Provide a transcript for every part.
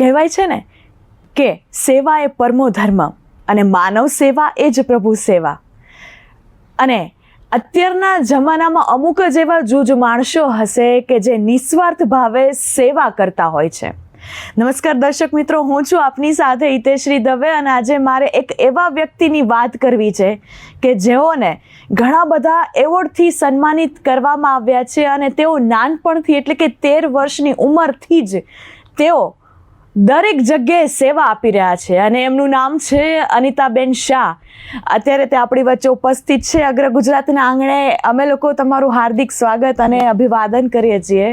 કહેવાય છે ને કે સેવા એ પરમો ધર્મ અને માનવ સેવા એ જ પ્રભુ સેવા. અને અત્યારના જમાનામાં અમુક જ એવા જૂજ માણસો હશે કે જે નિસ્વાર્થ ભાવે સેવા કરતા હોય છે. નમસ્કાર દર્શક મિત્રો, હું છું આપની સાથે હિતેશ્રી દવે અને આજે મારે એક એવા વ્યક્તિની વાત કરવી છે કે જેઓને ઘણા બધા એવોર્ડથી સન્માનિત કરવામાં આવ્યા છે અને તેઓ નાનપણથી એટલે કે 13 વર્ષની ઉંમરથી જ તેઓ દરેક જગ્યાએ સેવા આપી રહ્યા છે અને એમનું નામ છે અનિતાબેન શાહ. અત્યારે તે આપણી વચ્ચે ઉપસ્થિત છે. અગ્ર ગુજરાતના આંગણે અમે લોકો તમારું હાર્દિક સ્વાગત અને અભિવાદન કરીએ છીએ.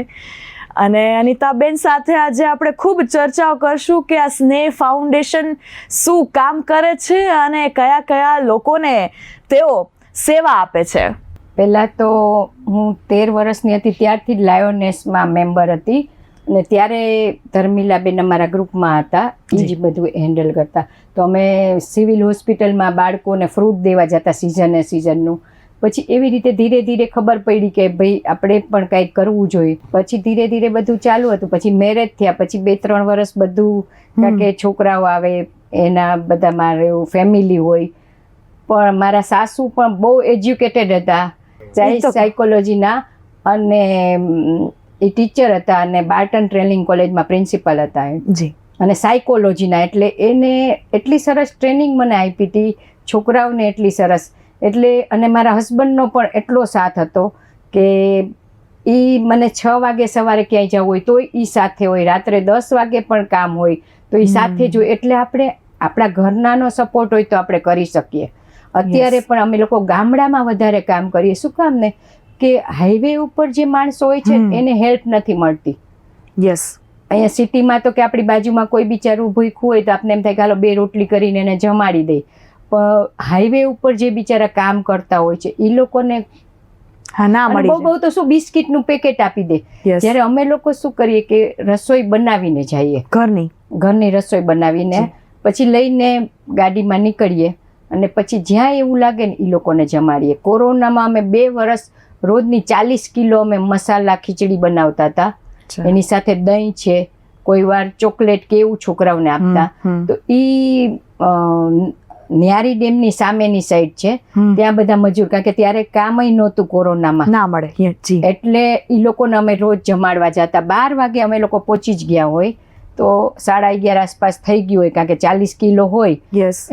અને અનિતાબેન સાથે આજે આપણે ખૂબ ચર્ચાઓ કરશું કે આ સ્નેહ ફાઉન્ડેશન શું કામ કરે છે અને કયા કયા લોકોને તેઓ સેવા આપે છે. પહેલાં તો હું 13 વર્ષની હતી ત્યારથી જ લાયોનેસમાં મેમ્બર હતી અને ત્યારે ધર્મિલાબેન અમારા ગ્રુપમાં હતા. એ જ બધું હેન્ડલ કરતા. તો અમે સિવિલ હોસ્પિટલમાં બાળકોને ફ્રૂટ દેવા જતા સિઝનનું. પછી એવી રીતે ધીરે ધીરે ખબર પડી કે ભાઈ આપણે પણ કંઈક કરવું જોઈએ. પછી ધીરે ધીરે બધું ચાલુ હતું. પછી મેરેજ થયા પછી 2-3 વર્ષ બધું કારણ કે છોકરાઓ આવે એના બધા મારે ફેમિલી હોય. પણ મારા સાસુ પણ બહુ એજ્યુકેટેડ હતા, સાયકોલોજીના અને એ ટીચર હતા અને બાર્ટન ટ્રેનિંગ કોલેજમાં પ્રિન્સિપલ હતા જી અને સાયકોલોજીના. એટલે એને એટલી સરસ ટ્રેનિંગ મને આપી હતી, છોકરાઓને એટલી સરસ. એટલે અને મારા હસબન્ડનો પણ એટલો સાથ હતો કે એ મને 6 વાગે સવારે ક્યાંય જવું હોય તોય એ સાથે હોય, રાત્રે 10 વાગે પણ કામ હોય તો એ સાથે જ હોય. એટલે આપણે આપણા ઘરનાનો સપોર્ટ હોય તો આપણે કરી શકીએ. અત્યારે પણ અમે લોકો ગામડામાં વધારે કામ કરીએ. શું કામ ને કે હાઈવે ઉપર જે માણસો હોય છે એને હેલ્પ નથી મળતી. યસ, અહીંયા સિટીમાં તો કે આપણી બાજુમાં કોઈ બિચારું ભૂખ્યું હોય તો આપણે એમ થાય કે હાલો 2 રોટલી કરીને એને જમાડી દે. પણ હાઈવે ઉપર જે બિચારા કામ કરતા હોય છે એ લોકોને બહુ તો શું બિસ્કિટનું પેકેટ આપી દે. જ્યારે અમે લોકો શું કરીએ કે રસોઈ બનાવીને જઈએ, ઘરની રસોઈ બનાવીને પછી લઈને ગાડીમાં નીકળીએ અને પછી જ્યાં એવું લાગે ને એ લોકોને જમાડીએ. કોરોનામાં અમે 2 વર્ષ રોજની 40 કિલો અમે મસાલા ખીચડી બનાવતા હતા. એની સાથે દહીં છે, કોઈ વાર ચોકલેટ કે એવું છોકરાઓને આપતા. તો એ ન્યારી ડેમની સામેની સાઈડ છે, ત્યાં બધા મજૂર, કારણ કે ત્યારે કામય નહોતું કોરોનામાં, ના મળે, એટલે એ લોકોને અમે રોજ જમાડવા જતા. 12 વાગે અમે લોકો પહોંચી જ ગયા હોય તો 11:30 આસપાસ થઈ ગયું હોય, કારણ કે 40 કિલો હોય.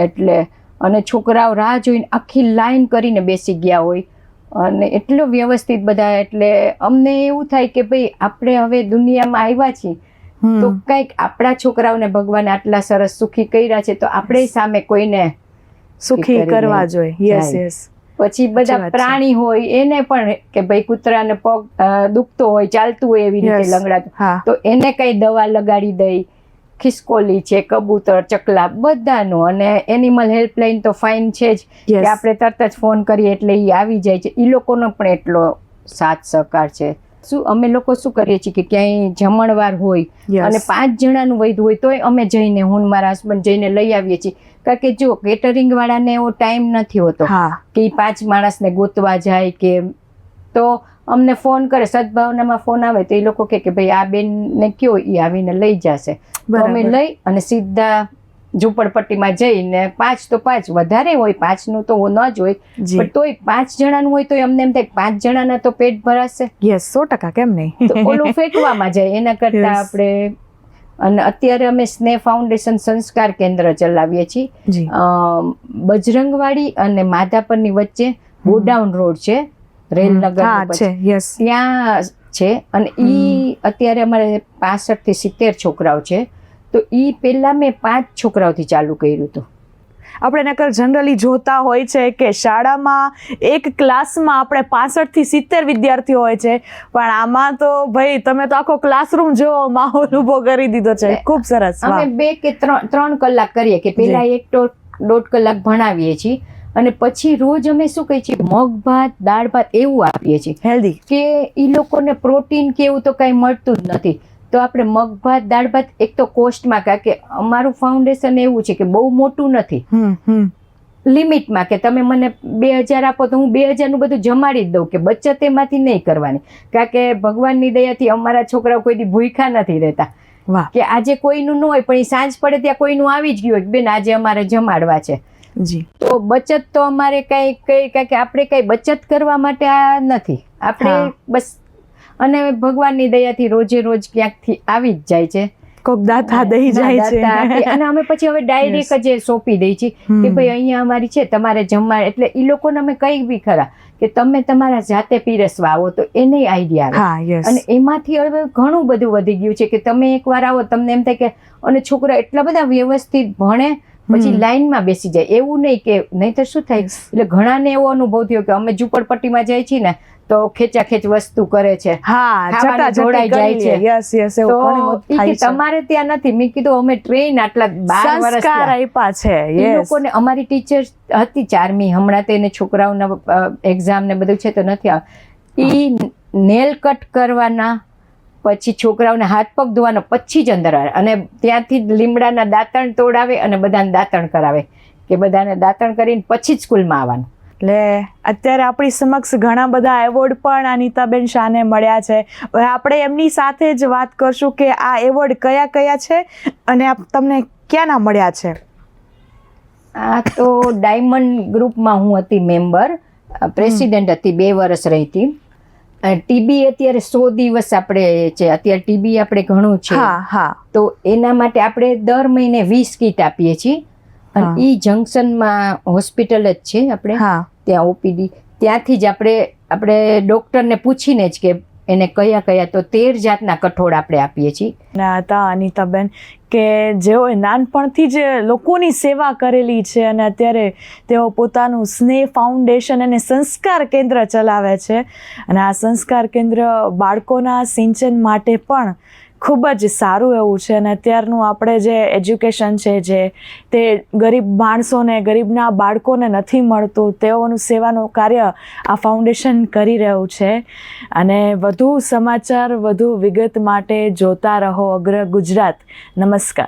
એટલે અને છોકરાઓ રાહ જોઈને આખી લાઈન કરીને બેસી ગયા હોય અને એટલો વ્યવસ્થિત બધા. એટલે અમને એવું થાય કે ભાઈ આપણે હવે દુનિયામાં આવ્યા છીએ તો કંઈક આપણા છોકરાઓને ભગવાને આટલા સરસ સુખી કર્યા છે તો આપણે સામે કોઈને સુખી કરવા જોઈએ. યસ. પછી બધા પ્રાણી હોય એને પણ કે ભાઈ કૂતરાને પગ દુખતો હોય, ચાલતું હોય એવી રીતે લંગડાતું, તો એને કઈ દવા લગાડી દઈ. ખિસકોલી છે, કબૂતર, ચકલા, બધાનું. અને એનિમલ હેલ્પલાઇન તો ફાઇન છે જ કે આપણે તરત જ ફોન કરીએ એટલે એ આવી જાય છે. એ લોકોનો પણ એટલો સાથ સહકાર છે. અમે લોકો શું કરીએ છીએ કે ક્યાંય જમણવાર હોય અને 5 જણાનું વૈધ હોય તોય અમે જઈને, હું મારા હસબન્ડ જઈને લઈ આવીએ છીએ. કારણ કે જો કેટરિંગ વાળાને એવો ટાઈમ નથી હોતો કે 5 માણસને ગોતવા જાય કે, તો અમને ફોન કરે, સદભાવનામાં ફોન આવે તો એ લોકો કે ભાઈ આ બેનને કયો, એ આવીને લઈ જશે. તો અમે લઈ અને સીધા ઝૂંપડપટ્ટીમાં જઈને 5 તો 5, વધારે હોય 5નું તો ન જ હોય, પણ તોય 5 જણાનું હોય તો અમને એમ થાય 5 જણાના તો પેટ ભરાશે. યસ, 100% કેમ નહીં. તો ઓલું ફેંકવામાં જાય એના કરતાં આપણે. અને અત્યારે અમે સ્નેહ ફાઉન્ડેશન સંસ્કાર કેન્દ્ર ચલાવીએ છીએ. બજરંગવાડી અને માધાપરની વચ્ચે ગોડાઉન રોડ છે, રેલનગર, ત્યાં છે. અને ઈ અત્યારે અમારે 65 થી 70 છોકરાઓ છે. તો ઈ પહેલા મેં 5 છોકરાઓથી ચાલુ કર્યું હતું. આપણે નકર જનરલી જોતા હોય છે કે શાળામાં એક ક્લાસમાં આપણે 65 થી 70 વિદ્યાર્થીઓ હોય છે, પણ આમાં તો ભાઈ તમે તો આખો ક્લાસરૂમ જેવો માહોલ ઉભો કરી દીધો છે. ખૂબ સરસ. અમે 2 કે 3 કલાક કરીએ કે પેલા 1.5 કલાક ભણાવીએ છીએ અને પછી રોજ અમે શું કહીએ છીએ, મગ ભાત, દાળ ભાત એવું આપીએ છીએ હેલ્ધી, કે એ લોકોને પ્રોટીન કે એવું તો કાંઈ મળતું જ નથી. તો આપણે મગ ભાત, દાળ ભાત, એક તો કોસ્ટમાં, કારણ કે અમારું ફાઉન્ડેશન એવું છે કે બહુ મોટું નથી, લિમિટમાં, કે તમે મને 2000 આપો તો હું 2000નું બધું જમાડી જ દઉં, કે બચત એમાંથી નહીં કરવાની. કારણ કે ભગવાનની દયાથી અમારા છોકરાઓ કોઈ દી ભૂખ્યા નથી રહેતા. વાહ કે આજે કોઈનું ન હોય પણ એ સાંજ પડે ત્યાં કોઈનું આવી જ ગયું હોય કે બેન આજે અમારે જમાડવા છે. જી તો બચત તો અમારે કઈ કે આપણે કઈ બચત કરવા માટે આ નથી. આપણે બસ અને ભગવાનની દયાથી રોજે રોજ ક્યાંકથી આવી જ જાય છે. કોક દાતા દઈ જાય છે અને અમે પછી હવે ડાયરેક્ટ જ સોંપી દઈ છીએ કે ભાઈ અહીંયા અમારી છે તમારે જમવા. એટલે એ લોકોને અમે કઈ બી ખરા કે તમે તમારા જાતે પીરસવા આવો તો એને આઈડિયા આવે. અને એમાંથી હવે ઘણું બધું વધી ગયું છે કે તમે એકવાર આવો તમને એમ થાય કે અને છોકરા એટલા બધા વ્યવસ્થિત ભણે પછી લાઈનમાં બેસી જાય. એવું નહીં કે નહીં તો શું થાય. એટલે ઘણાને એવો અનુભવ થયો કે અમે ઝૂંપડપટ્ટીમાં જાય છીએ ને તો ખેંચાખેંચ વસ્તુ કરે છે, જોડાઈ જાય છે. તો તમારે ત્યાં નથી. મેં કીધું અમે ટ્રેન આટલા 12 વર્ષ આપ્યા છે એ લોકોને. અમારી ટીચર હતી 4મી, હમણાં તેને છોકરાઓના એક્ઝામ ને બધું છે તો નથી આવે. ઈ નેલ કટ કરવાના પછી છોકરાઓને હાથ પગ ધોવાના પછી જ અંદર આવે અને ત્યાંથી લીમડાના દાંતણ તોડાવે અને બધાને દાંતણ કરાવે કે બધાને દાંતણ કરીને પછી જ સ્કૂલમાં આવવાનું. એટલે અત્યારે આપણી સમક્ષ ઘણા બધા એવોર્ડ પણ અનિતાબેન શાહને મળ્યા છે. હવે આપણે એમની સાથે જ વાત કરશું કે આ એવોર્ડ કયા કયા છે અને તમને ક્યાંના મળ્યા છે. આ તો ડાયમંડ ગ્રુપમાં હું હતી મેમ્બર, પ્રેસિડેન્ટ હતી, 2 વર્ષ રહી હતી. ટીબી અત્યારે 100 દિવસ આપણે છે. અત્યારે ટીબી આપણે ઘણું છે તો એના માટે આપણે દર મહિને 20 કીટ આપીએ છીએ. અને ઈ જંકશનમાં હોસ્પિટલ જ છે આપણે, ત્યાં ઓપીડી. ત્યાંથી જ આપણે ડોક્ટરને પૂછીને જ કે એને કયા કયા, તો 13 જાતના કઠોળ આપણે આપીએ છીએ. હતા અનિતાબેન કે જેઓએ નાનપણથી જ લોકોની સેવા કરેલી છે અને અત્યારે તેઓ પોતાનું સ્નેહ ફાઉન્ડેશન અને સંસ્કાર કેન્દ્ર ચલાવે છે. અને આ સંસ્કાર કેન્દ્ર બાળકોના સિંચન માટે પણ ખૂબ જ સારું એવું છે. અને અત્યારનું આપણે જે એજ્યુકેશન છે જે તે ગરીબ માણસોને, ગરીબના બાળકોને નથી મળતું, તેઓનું સેવાનું કાર્ય આ ફાઉન્ડેશન કરી રહ્યું છે. અને વધુ સમાચાર, વધુ વિગત માટે જોતા રહો અગ્ર ગુજરાત. નમસ્કાર.